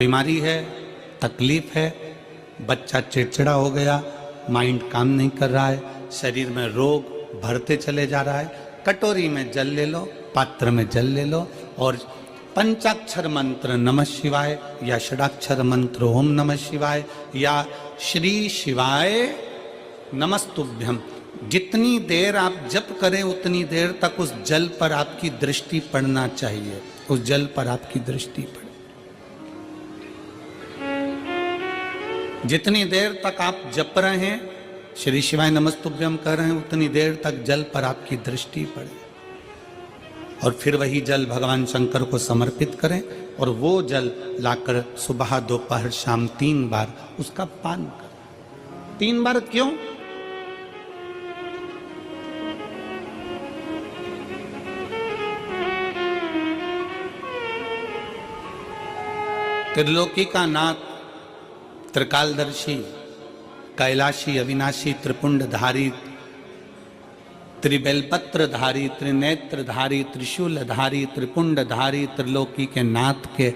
बीमारी है, तकलीफ है, बच्चा चिड़चिड़ा हो गया, माइंड काम नहीं कर रहा है, शरीर में रोग भरते चले जा रहा है, कटोरी में जल ले लो, पात्र में जल ले लो और पंचाक्षर मंत्र नमः शिवाय या षडाक्षर मंत्र ओम नमः शिवाय या श्री शिवाय नमस्तुभ्यम, जितनी देर आप जप करें उतनी देर तक उस जल पर आपकी दृष्टि पड़ना चाहिए, उस जल पर आपकी दृष्टि पड़े। जितनी देर तक आप जप रहे हैं, श्री शिवाय नमस्तुभ्यम कर रहे हैं, उतनी देर तक जल पर आपकी दृष्टि पड़े और फिर वही जल भगवान शंकर को समर्पित करें और वो जल लाकर सुबह दोपहर शाम 3 बार उसका पान करें। 3 बार क्यों? त्रिलोकी का नाथ, त्रिकालदर्शी, कैलाशी, अविनाशी, त्रिपुंडधारी, त्रिबेलपत्रधारी, त्रिनेत्रधारी, त्रिशूलधारी, त्रिपुंडधारी, त्रिलोकी के नाथ के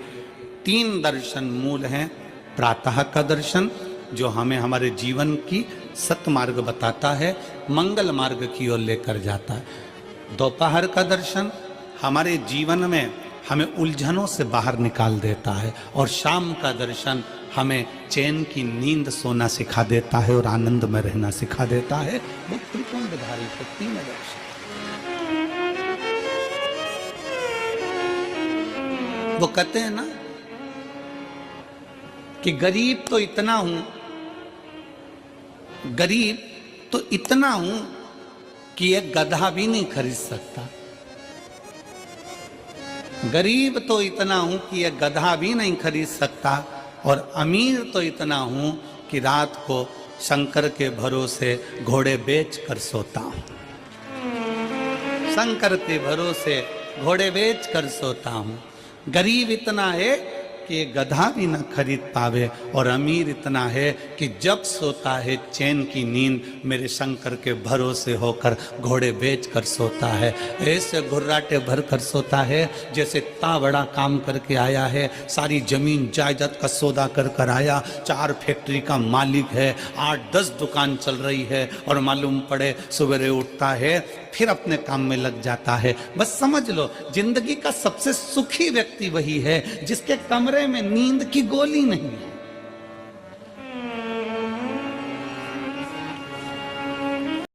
3 दर्शन मूल हैं। प्रातः का दर्शन जो हमें हमारे जीवन की सतमार्ग बताता है, मंगल मार्ग की ओर लेकर जाता है। दोपहर का दर्शन हमारे जीवन में हमें उलझनों से बाहर निकाल देता है और शाम का दर्शन हमें चैन की नींद सोना सिखा देता है और आनंद में रहना सिखा देता है। वो त्रिपुंडधारी शक्ति में दर्शन, वो कहते हैं ना कि गरीब तो इतना हूं, गरीब तो इतना हूं कि एक गधा भी नहीं खरीद सकता। गरीब तो इतना हूं कि एक गधा भी नहीं खरीद सकता और अमीर तो इतना हूं कि रात को शंकर के भरोसे घोड़े बेच कर सोता हूं। शंकर के भरोसे घोड़े बेच कर सोता हूं। गरीब इतना है कि गधा भी न खरीद पावे और अमीर इतना है कि जब सोता है चैन की नींद मेरे शंकर के भरोसे होकर घोड़े बेच कर सोता है। ऐसे घुर्राटे भर कर सोता है जैसे इतना बड़ा काम करके आया है, सारी जमीन जायदाद का सौदा कर कर आया, 4 फैक्ट्री का मालिक है, 8-10 दुकान चल रही है और मालूम पड़े सवेरे उठता है फिर अपने काम में लग जाता है। बस समझ लो जिंदगी का सबसे सुखी व्यक्ति वही है जिसके कमरे में नींद की गोली नहीं है।